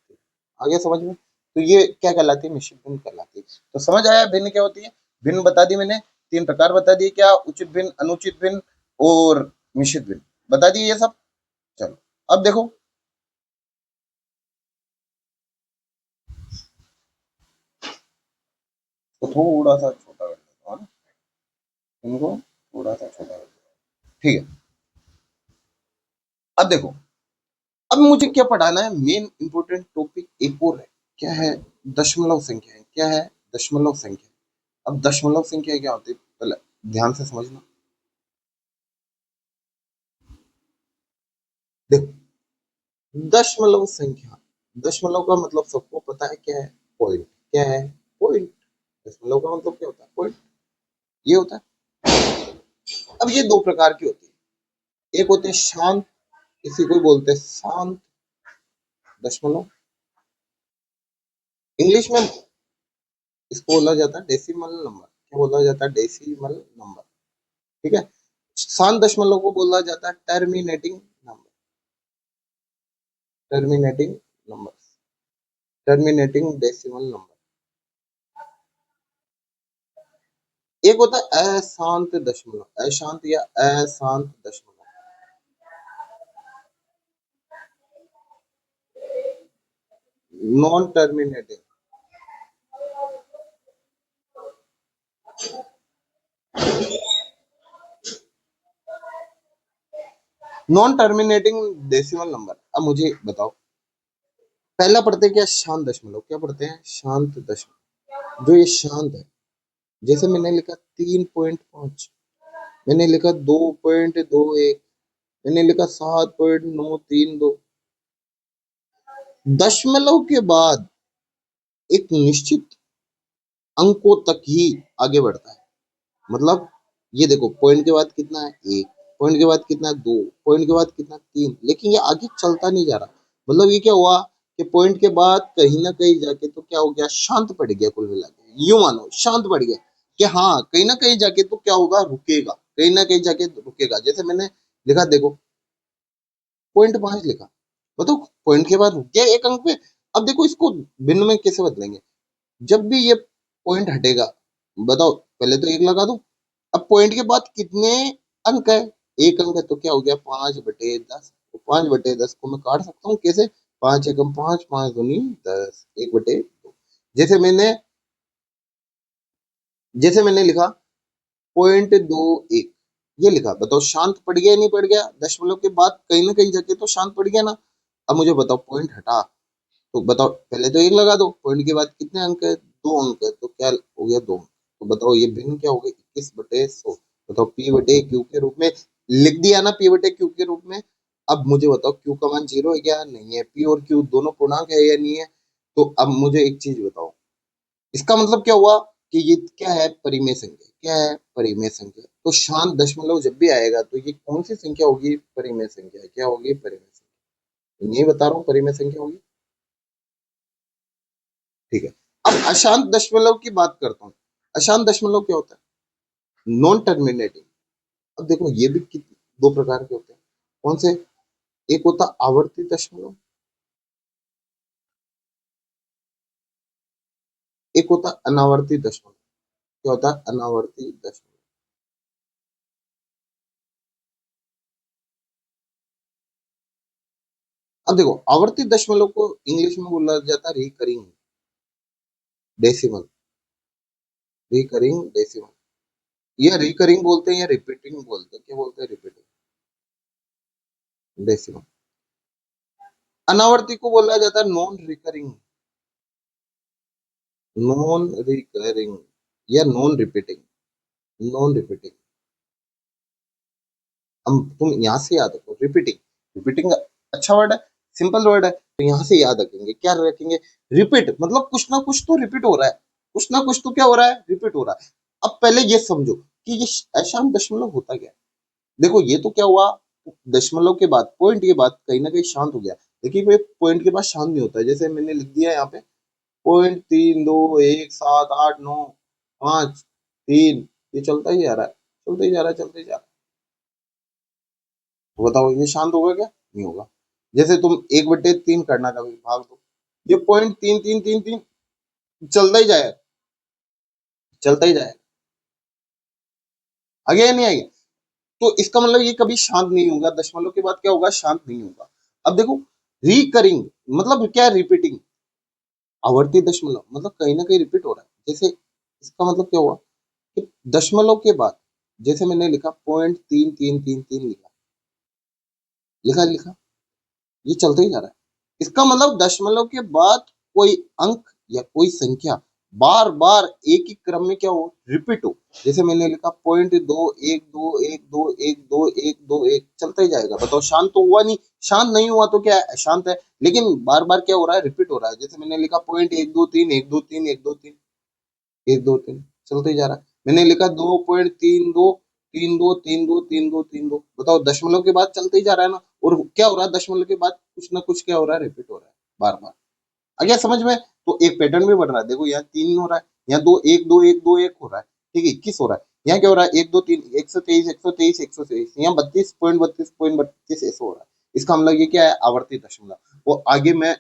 आगे समझ में? तो ये क्या कहलाती है? मिश्रित भिन्न कहलाती है। तो समझ आया भिन्न क्या होती है? भिन्न बता दी मैंने, 3 प्रकार बता दिए, क्या? उचित भिन्न, अनुचित भिन्न और मिश्रित भिन्न बता दिए ये सब। चलो अब देखो, तो थोड़ा सा छोटा कर देता हूँ, है ना? इनको थोड़ा सा छोटा कर देता हूँ। ठीक है। अब देखो, अब मुझे क्या पढ़ाना है? मेन इंपोर्टेंट टॉपिक एक और है। क्या है? दशमलव संख्या है। क्या है? दशमलव संख्या। अब दशमलव संख्या क्या होती है? पहले ध्यान से समझना। देखो, दशमलव संख्या, दशमलव का मतलब सबको पता है क्या है? पॉइंट। क्या है? पॉइंट। दशमलव का मतलब क्या होता है? पॉइंट। ये होता है। अब ये दो प्रकार की होती है, एक होते हैं शांत, इसी को बोलते हैं शांत दशमलव। इंग्लिश में इसको बोला जाता है डेसिमल नंबर। क्या बोला जाता है? Decimal number. ठीक है। शांत दशमलव को बोला जाता है terminating number. Terminating number, terminating decimal number. एक होता है अशांत दशमलव, अशांत या अशांत दशमलव। Non terminating, non terminating decimal number. अब मुझे बताओ, पहला पढ़ते हैं क्या? शांत दशमलव। क्या पढ़ते हैं? शांत दशमलव। जो ये शांत है, जैसे मैंने लिखा 3.5, मैंने लिखा 2.21, मैंने लिखा 7.932। दशमलव के बाद एक निश्चित अंकों तक ही आगे बढ़ता है। मतलब ये देखो, पॉइंट के बाद कितना है? एक। पॉइंट के बाद कितना है? दो। पॉइंट के बाद कितना? तीन। लेकिन ये आगे चलता नहीं जा रहा। मतलब ये क्या हुआ कि पॉइंट के बाद कहीं ना कहीं जाके तो क्या हो गया? शांत पड़ गया। कुल मिला के यूं मानो शांत पड़ गया कि हाँ, कहीं ना कहीं जाके तो क्या होगा? रुकेगा। कहीं ना कहीं जाके रुकेगा। जैसे मैंने लिखा, देखो 0.5 लिखा, बताओ पॉइंट के बाद रुक गया एक अंक पे। अब देखो इसको भिन्न में कैसे बदलेंगे? जब भी ये पॉइंट हटेगा, बताओ, पहले तो एक लगा दो। अब पॉइंट के बाद कितने अंक है? एक अंक है, तो क्या हो गया? 5/10। 5/10 को मैं काट सकता हूँ कैसे? 5 एकम 5, 5 दूनी 10, 1/2। जैसे मैंने लिखा 0.21, ये लिखा। बताओ शांत पड़ गया या नहीं पड़ गया? दशमलव के बाद कहीं ना कहीं जाके तो शांत पड़ गया ना। अब मुझे बताओ, पॉइंट हटा, तो बताओ, पहले तो एक लगा दो। पॉइंट के बाद कितने अंक है? दो अंक है, तो क्या हो गया? दो। तो बताओ ये भिन्न क्या हो गया? 21/100। बताओ P/Q के रूप में लिख दिया ना, P/Q के रूप में। अब मुझे बताओ Q का मान 0 है क्या? नहीं है। P और Q दोनों पूर्णांक है या नहीं है? तो अब मुझे एक चीज बताओ, इसका मतलब क्या हुआ कि ये क्या है? परिमेय संख्या। क्या है? परिमेय संख्या। तो शांत दशमलव जब भी आएगा तो ये कौन सी संख्या होगी? परिमेय संख्या। क्या होगी? परिमेय संख्या। यही बता रहा हूँ, परिमेय संख्या होगी। ठीक है। अब अशांत दशमलव की बात करता हूँ। अशांत दशमलव क्या होता है? Non terminating. अब देखो ये भी दो प्रकार के होते हैं। कौन से? एक होता आवर्ती दशमलव, एक होता अनावर्ती दशमलव। क्या होता है? अनावर्ती दशमलव। अब देखो, आवर्ती दशमलव को इंग्लिश में बोला जाता है रिकरिंग डेसिमल। रिकरिंग डेसिमल, या रिकरिंग बोलते हैं या रिपीटिंग बोलते हैं। क्या बोलते हैं? Repeating decimal. अनावर्ती को बोला जाता है नॉन रिकरिंग, नॉन रिकरिंग या नॉन रिपीटिंग, नॉन रिपीटिंग। हम तुम यहाँ से याद रखो, रिपीटिंग। रिपीटिंग अच्छा वर्ड है, सिंपल वर्ड है, तो यहाँ से याद रखेंगे। क्या रखेंगे? रिपीट, मतलब कुछ ना कुछ तो रिपीट हो रहा है। कुछ ना कुछ तो क्या हो रहा है? रिपीट हो रहा है। अब पहले ये समझो कि ये अशांत दशमलव होता क्या है। देखो ये तो क्या हुआ, दशमलव के बाद, पॉइंट के बाद कहीं ना कहीं शांत हो गया। देखिए भाई, पॉइंट के बाद शांत नहीं होता है। जैसे मैंने लिख दिया यहाँ पे 0.3, 2, 1, 7, 8, 9, 5, 3, ये चलता ही जा रहा है, चलता ही जा रहा है, चलता ही जा रहा है। तो बताओ ये शांत होगा क्या? नहीं होगा। जैसे तुम 1/3 करना, कभी भाग दो, ये 0.3333 चलता ही जाए, चलता ही जाए। आगे या नहीं आएगा? तो इसका मतलब ये कभी शांत नहीं होगा। दशमलव के बाद क्या होगा? शांत नहीं होगा। अब देखो, रिकरिंग मतलब क्या? रिपीटिंग। आवर्ती दशमलव मतलब कहीं ना कहीं रिपीट हो रहा है। जैसे इसका मतलब क्या हुआ कि दशमलव के बाद, जैसे मैंने लिखा 0.3333 लिखा, लिखा लिखा, ये चलता ही जा रहा है। इसका मतलब दशमलव के बाद कोई अंक या कोई संख्या बार बार एक ही क्रम में क्या हो? रिपीट हो। जैसे मैंने लिखा 0.2 1 2 1 2 1 2 1 चलता ही जाएगा। बताओ शांत तो हुआ नहीं? शांत नहीं हुआ तो क्या है? अशांत है। लेकिन बार बार क्या हो रहा है? रिपीट हो रहा है। जैसे मैंने लिखा 0.1 2 3 1 2 3 1 2 3 चलते ही जा रहा है। मैंने लिखा 2.32 3 2 3 2 3 2 3 2 बताओ दशमलव के बाद चलते ही जा रहा है ना। और क्या हो रहा है? दशमलव के बाद कुछ ना कुछ क्या हो रहा है? रिपीट हो रहा है बार बार। आ गया समझ में? तो एक पैटर्न भी बन रहा है। देखो यहाँ 3 हो रहा है, यहाँ दो एक दो एक दो एक हो रहा है, ठीक है, 21 हो रहा है। यहाँ क्या हो रहा है, एक दो तीन, 123 123 123, यहाँ 32.32.32 ऐसा हो रहा है। इसका मतलब ये क्या है, आवर्ती दशमलव। वो आगे मैं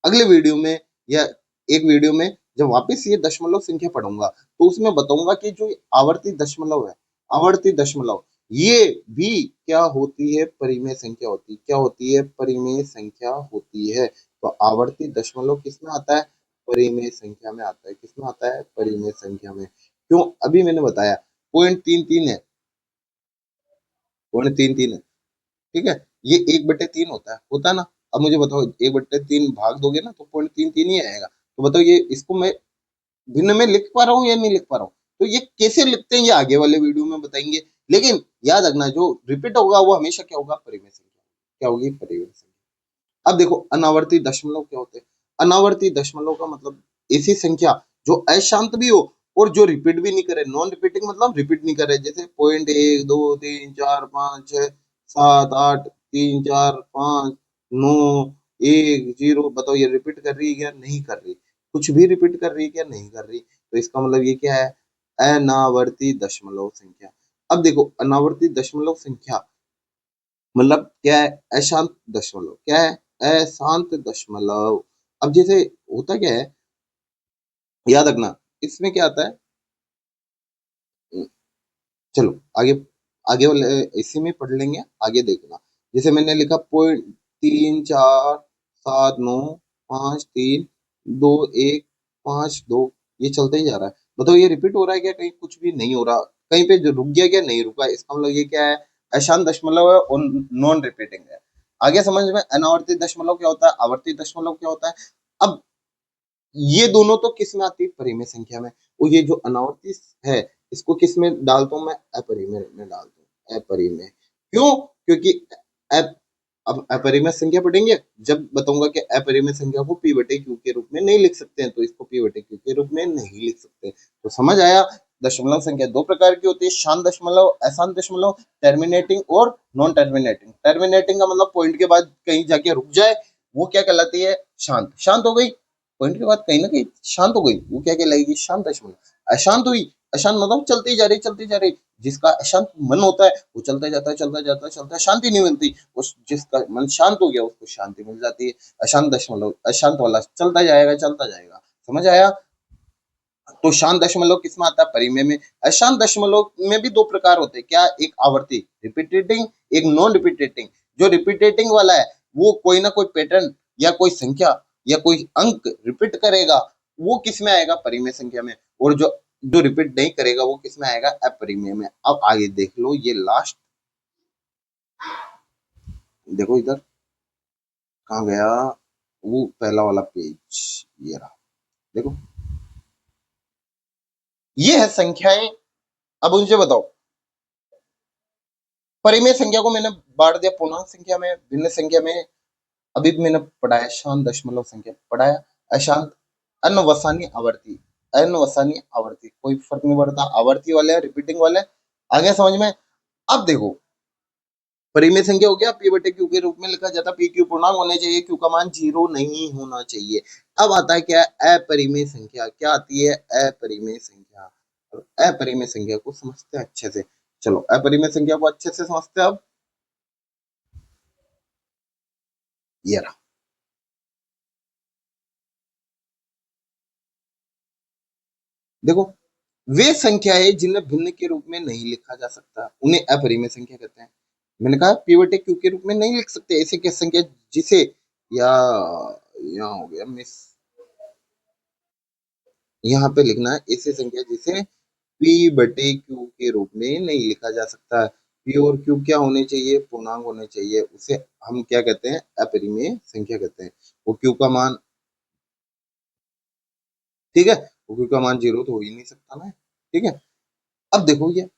अगले वीडियो में या एक वीडियो में जब वापस ये दशमलव संख्या पढ़ूंगा तो उसमें बताऊंगा कि जो आवर्ती दशमलव है, आवर्ती दशमलव, ये भी क्या होती है, परिमेय संख्या होती है। क्या होती है, परिमेय संख्या होती है। तो आवर्ती दशमलव किसमें आता है, परिमेय संख्या में आता है। किसमें आता है, परिमेय संख्या में। क्यों, अभी मैंने बताया 0.33 है, 0.33 है, ठीक है। ये 1/3 होता है ना। अब मुझे बताओ, 1/3 भाग दोगे ना तो 0.33 ही आएगा। तो बताओ ये, इसको मैं भिन्न में लिख पा रहा हूँ या नहीं लिख पा रहा हूँ। तो ये कैसे लिखते हैं ये आगे वाले वीडियो में बताएंगे। लेकिन याद रखना, जो रिपीट होगा वो हमेशा क्या होगा, परिमेय संख्या। क्या होगी, परिमेय संख्या। अब देखो अनावर्ती दशमलव क्या होते हैं। अनावर्ती दशमलव का मतलब ऐसी संख्या जो अशांत भी हो और जो रिपीट भी नहीं करे। नॉन रिपीटिंग मतलब रिपीट नहीं करे, जैसे 0.1 2 3 4 5 7 8 3 4 5 9 1 0। बताओ ये रिपीट कर रही है या नहीं कर रही, कुछ भी रिपीट कर रही है क्या, नहीं कर रही। तो इसका मतलब ये क्या है, अनावर्ती दशमलव संख्या। अब देखो अनावर्ती दशमलव संख्या मतलब क्या है, अशांत दशमलव। क्या है, अशांत दशमलव। अब जैसे होता क्या है, याद रखना, इसमें क्या आता है, चलो आगे, आगे वाले इसी में पढ़ लेंगे, आगे देखना। जैसे मैंने लिखा 0.3 4 7 9 5 3 2 1 5 2, ये चलते ही जा रहा है। बताओ ये रिपीट हो रहा है क्या, कहीं कुछ भी नहीं हो रहा, कहीं पे जो रुक गया क्या, नहीं रुका। इसका मतलब ये क्या है, अशांत दशमलव है और नॉन रिपीटिंग है। आगे समझ में, अनावर्ती दशमलव क्या होता है, आवर्ती दशमलव क्या होता है। अब ये दोनों तो किस में आती है, परिमेय संख्या में। और ये जो अनावर्ती है, इसको किस में डालता हूं मैं, अपरिमेय में डालता हूँ, अपरिमेय। क्यों, क्योंकि अप, अब अपरिमेय संख्या पढ़ेंगे जब बताऊंगा कि अपरिमेय संख्या को p बटे q के रूप में नहीं लिख सकते हैं, तो इसको p बटे q के रूप में नहीं लिख सकते। तो समझ आया, दशमलव संख्या दो प्रकार की होती है, शांत दशमलव, अशांत दशमलव, टर्मिनेटिंग और नॉन टर्मिनेटिंग। टर्मिनेटिंग का मतलब पॉइंट के बाद कहीं जाके रुक जाए, वो क्या कहलाती है, शांत। शांत हो गई, पॉइंट के बाद कहीं ना कहीं शांत हो गई, वो क्या कहलाएगी, शांत दशमलव। अशांत हुई, अशांत मतलब चलती जा रही, चलती जा रही। जिसका अशांत मन होता है वो चलता जाता है, चलता जाता है, चलता है, शांति नहीं मिलती। उस जिसका मन शांत हो गया उसको शांति मिल जाती है। अशांत दशमलव, अशांत वाला चलता जाएगा, चलता जाएगा। समझ आया। तो शांत दशमलव किसमें आता है, परिमेय में। अशांत दशमलव में भी दो प्रकार होते हैं, क्या, एक आवर्ती रिपीटेटिंग, एक नॉन रिपीटेटिंग। जो रिपीटेटिंग वाला है वो कोई ना कोई पैटर्न या कोई संख्या या कोई अंक रिपीट करेगा, वो किस में आएगा, परिमेय संख्या में। और जो जो रिपीट नहीं करेगा वो किस में आएगा, अपरिमेय में। अब आगे देख लो, ये लास्ट देखो इधर, कहाँ गया वो पहला वाला पेज, ये रहा, देखो ये है संख्याएं। अब उनसे बताओ, परिमेय संख्या को मैंने बांट दिया पूर्णांक संख्या में, भिन्न संख्या में। अभी भी मैंने पढ़ाया शांत दशमलव संख्या पढ़ाया, अशांत, अनवसानी आवर्ती, अनवसानी आवर्ती, कोई फर्क नहीं पड़ता, आवर्ती वाले रिपीटिंग वाले। आगे समझ में। अब देखो, परिमेय संख्या हो गया, p बटे q के रूप में लिखा जाता है, p q पूर्णांक होने चाहिए, q का मान 0 नहीं होना चाहिए। अब आता है क्या, अपरिमेय संख्या। क्या आती है, अपरिमेय संख्या। अपरिमेय संख्या को समझते हैं अच्छे से। चलो अपरिमेय संख्या को अच्छे से समझते हैं। अब ये रहा, देखो, वे संख्याएं जिन्हें भिन्न के रूप में नहीं लिखा जा सकता उन्हें अपरिमेय संख्या कहते हैं। मैंने कहा p बटे q के रूप में नहीं लिख सकते, ऐसे क्या संख्या जिसे, या यहाँ हो गया मिस, यहाँ पे लिखना है ऐसी संख्या जिसे p बटे q के रूप में नहीं लिखा जा सकता। p और q क्या होने चाहिए, पूर्णांक होने चाहिए, उसे हम क्या कहते हैं, अपरिमेय संख्या कहते हैं। वो q का मान, ठीक है, वो q का मान 0 तो हो ही नहीं सकता ना, ठीक है। अब देखो ये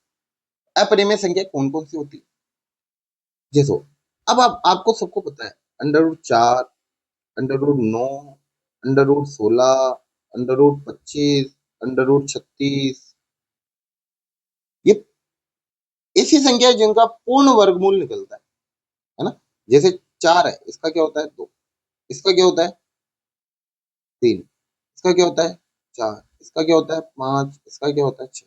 अपरिमेय संख्या कौन कौन सी होती है, जैसो, अब आप आपको सबको पता है, √4, √9, √16, √25, √36, ये ऐसी संख्या है जिनका पूर्ण वर्गमूल निकलता है ना। जैसे 4 है, इसका क्या होता है, 2, इसका क्या होता है, 3, इसका क्या होता है, 4, इसका क्या होता है 5, इसका क्या होता है 6।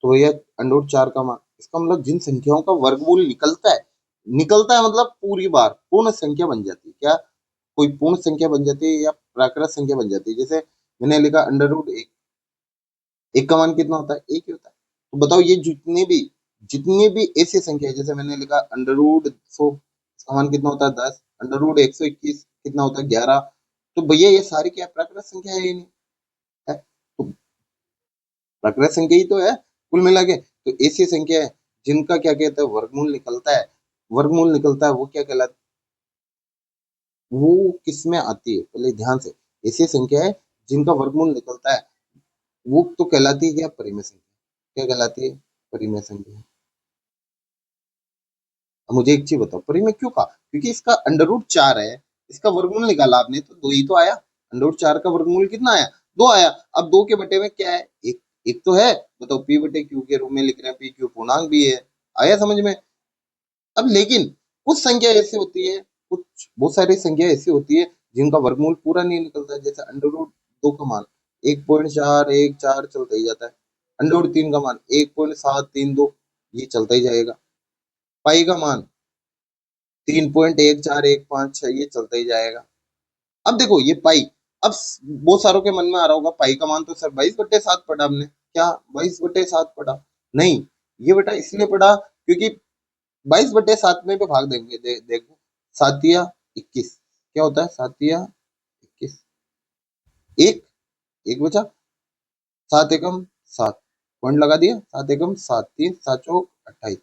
तो भैया √4 का मान, इसका मतलब जिन संख्याओं का वर्गमूल निकलता है मतलब पूरी बार पूर्ण संख्या बन जाती है क्या, कोई पूर्ण संख्या बन जाती है या प्राकृत संख्या बन जाती है। जैसे मैंने लिखा √1, एक का मान कितना होता है, एक ही होता है। तो बताओ ये जितनी भी ऐसी संख्या है, जैसे मैंने लिखा √100, इसका मान कितना होता है 10, √121 कितना होता है 11। तो भैया ये सारी क्या है? प्राकृत संख्या है, ये नहीं है तो प्राकृत संख्या ही तो है कुल मिला के। तो ऐसी संख्या है जिनका क्या कहते हैं वर्गमूल निकलता है, वो क्या कहलाता है, वो किस में आती है पहले ध्यान से। ऐसी संख्या है जिनका वर्गमूल निकलता है, वो तो कहलाती है क्या, परिमेय संख्या। क्या कहलाती है, परिमेय संख्या। अब मुझे एक चीज बताओ, परिमेय क्यों कहा, क्योंकि इसका √4 है, इसका वर्गमूल निकाला आपने तो 2 ही तो आया। √4 का वर्गमूल कितना आया, 2 आया। अब 2 के बटे में क्या है, एक एक तो है। बताओ पी बटे क्यू के रूप में लिख रहे हैं, पी क्यू पूर्णांक भी है। आया समझ में। अब लेकिन कुछ संख्या ऐसी होती है, कुछ बहुत सारी संख्या ऐसी होती है जिनका वर्गमूल पूरा नहीं निकलता है। जैसे √2 का मान 1.414 चलता ही जाता है। √3 का मान 1.732, ये चलता ही जाएगा। पाई का मान 3.14156, ये चलता ही जाएगा। अब देखो ये पाई, अब बहुत सारों के मन में आ रहा होगा पाई का मान तो सर 22/7 पढ़ा हमने, क्या 22/7 पढ़ा? नहीं, ये बेटा इसलिए पढ़ा क्योंकि 22/7 में भी भाग देंगे, देखो, सातिया 21, क्या होता है सातिया 21, एक एक बचा, 7 एकम 7, पॉइंट लगा दिया, 7 एकम 7, 3 7 चौक 28,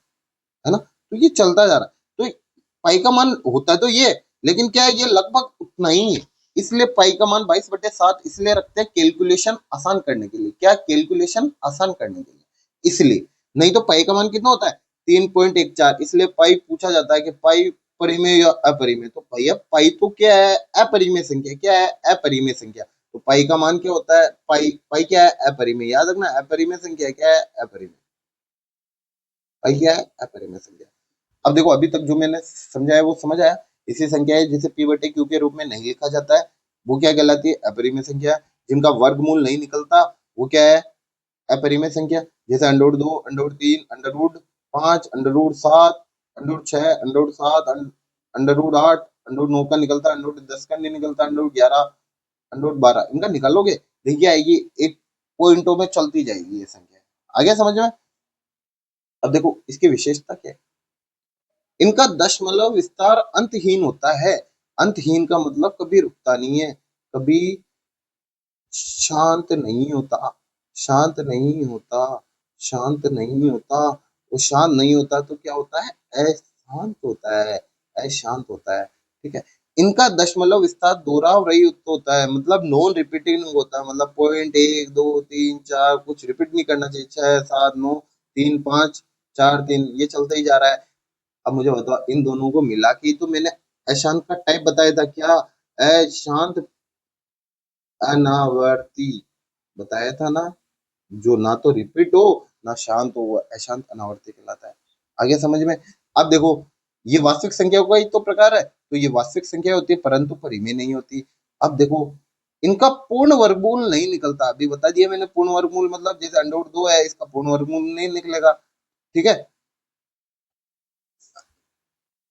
है ना। तो ये चलता जा रहा है। तो पाई का मान होता है तो ये, लेकिन क्या है, ये लगभग उतना ही है। इसलिए पाई का मान 22/7 इसलिए रखते हैं कैलकुलेशन आसान करने के लिए, क्या कैलकुलेशन आसान करने के लिए, इसलिए। नहीं तो पाई का मान कितना होता है 3.14, इसलिए पाई पूछा जाता है कि पाई परिमेय या अपरिमेय। तो भैया पाई तो क्या है, अपरिमेय संख्या, क्या है, अपरिमेय संख्या। तो पाई का मान क्या होता है, पाई पाई क्या है, अपरिमेय। याद रखना, अपरिमेय संख्या क्या है, अपरिमेय। पाई क्या है, अपरिमेय संख्या। अब देखो अभी तक जो मैंने समझाया वो समझ आया। इसी संख्या है जिसे p बटे क्यू के रूप में नहीं लिखा जाता है, वो क्या कहलाती है, अपरिमेय संख्या। जिनका वर्गमूल नहीं निकलता वो क्या है, अपरिमेय संख्या। जैसे √2, √3, √5, √7, √6, √7, √8, √9 का निकलता, √10 का नहीं निकलता, √11, √12, इनका निकालोगे देखिए आएगी एक पॉइंटों में चलती जाएगी ये संख्या। आ गया समझ में। अब देखो इसकी विशेषता क्या है, इनका दशमलव विस्तार अंतहीन होता है। अंतहीन का मतलब कभी रुकता नहीं है, कभी शांत नहीं होता, शांत नहीं होता, शांत नहीं होता। वो शांत नहीं होता तो क्या होता है, अशांत होता है, अशांत होता है। ठीक है। इनका दशमलव विस्तार दोहराव रहित होता है, मतलब नॉन रिपीटिंग होता है, मतलब पॉइंट 1 2 3 4 कुछ रिपीट नहीं करना चाहिए, 6 7 9 3 5 4 3 ये चलता ही जा रहा है। अब मुझे बताओ इन दोनों को मिला के तो मैंने अशांत का टाइप बताया था, क्या, अशांत अनावर्ती बताया था ना, जो ना तो रिपीट हो ना शांत हो, वो अशांत अनावर्ती कहलाता है। आगे समझ में। अब देखो ये वास्तविक संख्या का ही तो प्रकार है, तो ये वास्तविक संख्या होती है परंतु परिमेय नहीं होती। अब देखो इनका पूर्ण वर्गमूल नहीं निकलता, अभी बता दिया मैंने पूर्ण वर्गमूल मतलब, जैसे √2 है इसका पूर्ण वर्गमूल नहीं निकलेगा। ठीक है।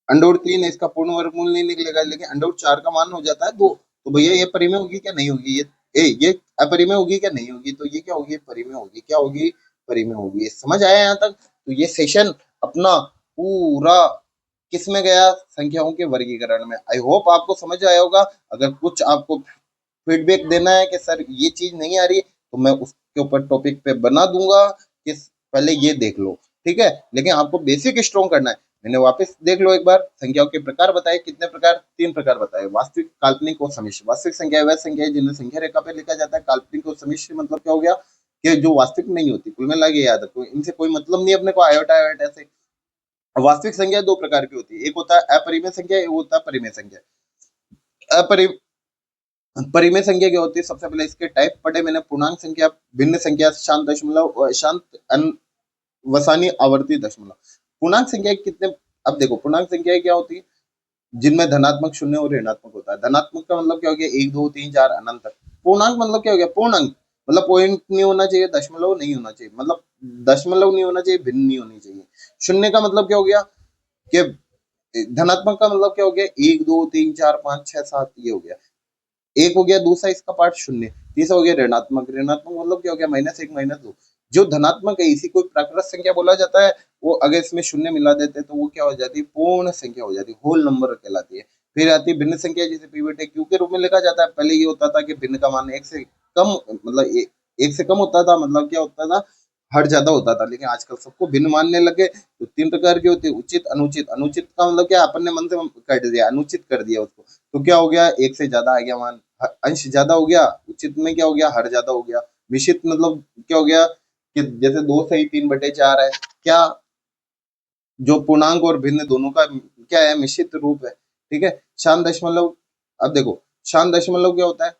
√3 है इसका पूर्ण वर्गमूल नहीं निकलेगा, लेकिन √4 का मान हो जाता है 2। तो भैया ये परिमेय होगी क्या, नहीं होगी, ये अपरिमेय होगी क्या, नहीं होगी। तो ये क्या होगी, परिमेय होगी, क्या होगी, परिमेय होगी। समझ आया यहाँ तक। तो ये सेशन अपना पूरा किस में गया, संख्याओं के वर्गीकरण में। आई होप आपको समझ आया होगा। अगर कुछ आपको फीडबैक देना है कि सर ये चीज नहीं आ रही, तो मैं उसके ऊपर टॉपिक पे बना दूंगा कि पहले ये देख लो। ठीक है। लेकिन आपको बेसिक स्ट्रॉन्ग करना है। मैंने वापस देख लो एक बार, संख्याओं के प्रकार बताए, कितने प्रकार, 3 प्रकार बताए, वास्तविक, काल्पनिक और समिश्र। वास्तविक संख्या वह संख्या है जिन्हें संख्या रेखा पे लिखा जाता है। काल्पनिक और समिश्र मतलब क्या हो गया, कि जो वास्तविक नहीं होती, कुल मिला के याद रखो, इनसे कोई मतलब नहीं अपने को, आयोटा आयोटा से। वास्तविक संख्या दो प्रकार की होती है, एक होता है अपरिमेय संख्या, एक होता है परिमेय संख्या। अपरि परिमेय संख्या क्या होती है, सबसे पहले इसके टाइप पढ़े मैंने, पूर्णांक संख्या, भिन्न संख्या, शांत दशमलव और शांत वसानी आवर्ती दशमलव। पूर्णांक संख्या कितने, अब देखो पूर्णांक संख्या क्या होती है, जिनमें धनात्मक शून्य और ऋणात्मक होता है। धनात्मक का मतलब क्या हो गया, 1 2 3 4 अनंत तक, पूर्णांक मतलब क्या हो गया, पूर्ण अंक, मतलब पॉइंट नहीं होना चाहिए, दशमलव नहीं होना चाहिए, मतलब दशमलव नहीं होना चाहिए, भिन्न नहीं होनी चाहिए। शून्य का मतलब क्या हो गया कि धनात्मक का मतलब क्या हो गया, एक दो तीन चार पाँच छह सात, ये हो गया एक हो गया। दूसरा इसका पार्ट शून्य। तीसरा हो गया ऋणात्मक। ऋणात्मक मतलब क्या हो गया, -1 -2। जो धनात्मक है इसी को प्राकृत संख्या बोला जाता है। वो अगर इसमें शून्य मिला देते हैं तो वो क्या हो जाती है, पूर्ण संख्या हो जाती है, होल नंबर कहलाती है। फिर आती है भिन्न संख्या, जिसे पी बटे क्यू के रूप में लिखा जाता है। पहले ये होता था कि भिन्न का मान एक से कम, मतलब एक से कम होता था, मतलब क्या होता था, हर ज्यादा होता था। लेकिन आजकल सबको भिन्न मानने लगे। तो तीन प्रकार की होती है, उचित अनुचित। अनुचित का मतलब क्या, अपन ने मन से काट दिया, अनुचित कर दिया उसको, तो क्या हो गया, एक से ज्यादा आ गया मान, अंश ज्यादा हो गया। उचित में क्या हो गया, हर ज्यादा हो गया। मिश्रित मतलब क्या हो गया कि जैसे 2 सही 3/4 है, क्या जो पूर्णांक और भिन्न दोनों का क्या है, मिश्रित रूप है। ठीक है। शांत दशमलव, अब देखो शांत दशमलव क्या होता है,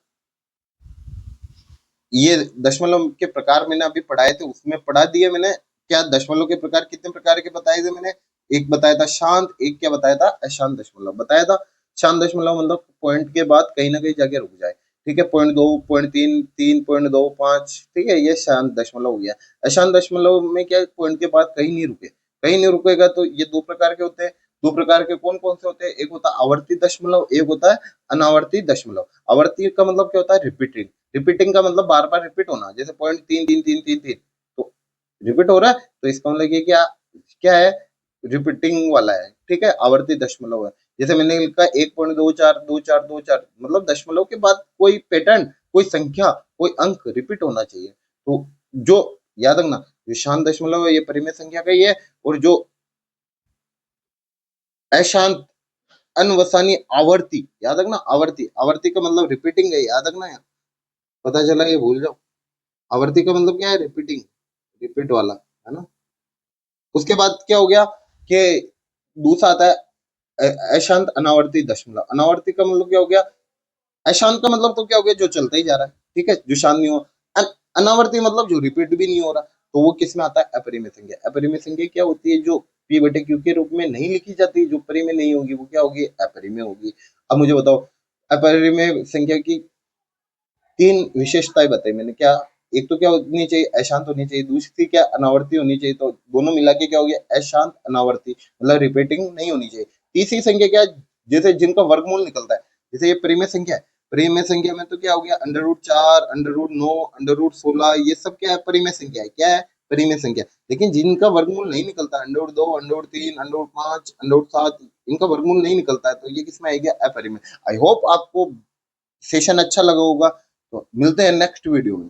ये दशमलव के प्रकार मैंने अभी पढ़ाए थे, उसमें पढ़ा दिए मैंने। क्या दशमलव के प्रकार कितने प्रकार के बताए थे मैंने, एक बताया था शांत, एक क्या बताया था, अशांत दशमलव बताया था। शांत दशमलव मतलब पॉइंट के बाद कहीं ना कहीं जाके रुक जाए। ठीक है, 0.2 0.3 3.2 5, ठीक है, ये शांत दशमलव हो गया। अशांत दशमलव में क्या, पॉइंट के बाद कहीं नहीं रुके, कहीं नहीं रुकेगा। तो ये दो प्रकार के होते हैं। दो प्रकार के कौन कौन से होते हैं, एक होता है आवर्ती दशमलव, एक होता है अनावर्ती दशमलव। आवर्ती का मतलब क्या होता है, रिपीटिंग। रिपीटिंग का मतलब बार बार रिपीट होना, जैसे 0.3 3 3 3 3, तो रिपीट हो रहा है, तो इसका मतलब ये क्या क्या है, रिपीटिंग वाला है। ठीक है, आवर्ती दशमलव है। जैसे मैंने लिखा 1.242424, मतलब दशमलव के बाद कोई पैटर्न, कोई संख्या, कोई अंक रिपीट होना चाहिए। तो जो याद रखना, जो शांत दशमलव है ये परिमेय संख्या का ही है। और जो अशांत अनवसानी आवर्ती, याद रखना, आवर्ती, आवर्ती का मतलब रिपीटिंग है, याद रखना यार, पता चला ये भूल जाओ। आवर्ती का मतलब क्या है, रिपीटिंग, रिपीट वाला, है ना। उसके बाद क्या हो गया कि दूसरा आता है अशांत अनावर्ती दशमलव। अनावर्ती का मतलब क्या हो गया, अशांत का मतलब तो क्या हो गया, जो चलता ही जा रहा है। ठीक है, जो शांत नहीं हो। अनावर्ती मतलब जो रिपीट भी नहीं हो रहा। तो वो किस में आता है, अपरिमेय संख्या। अपरिमेय संख्या क्या होती है, जो पी बटे क्यू के रूप में नहीं लिखी जाती, जो परिमेय नहीं होगी वो क्या होगी, अपरिमेय होगी। अब मुझे बताओ, अपरिमेय संख्या की तीन विशेषताएं बताई मैंने, क्या, एक तो क्या होनी चाहिए, अशांत होनी चाहिए। दूसरी क्या, अनावर्ती होनी चाहिए। तो दोनों मिला के क्या हो गया, अशांत अनावर्ती, मतलब रिपीटिंग नहीं होनी चाहिए। तीसरी संख्या क्या है, जैसे जिनका वर्गमूल निकलता है, जैसे ये परिमेय संख्या है। परिमेय संख्या में तो क्या हो गया, √4 √9 √16, ये सब क्या है, परिमेय संख्या है। क्या है, परिमेय संख्या। लेकिन जिनका वर्गमूल नहीं निकलता, √2 √3 √5 √7, इनका वर्गमूल नहीं निकलता है, तो ये किसमें आएगा, अपरिमेय। आई होप आपको सेशन अच्छा लगा होगा। तो मिलते हैं नेक्स्ट वीडियो में।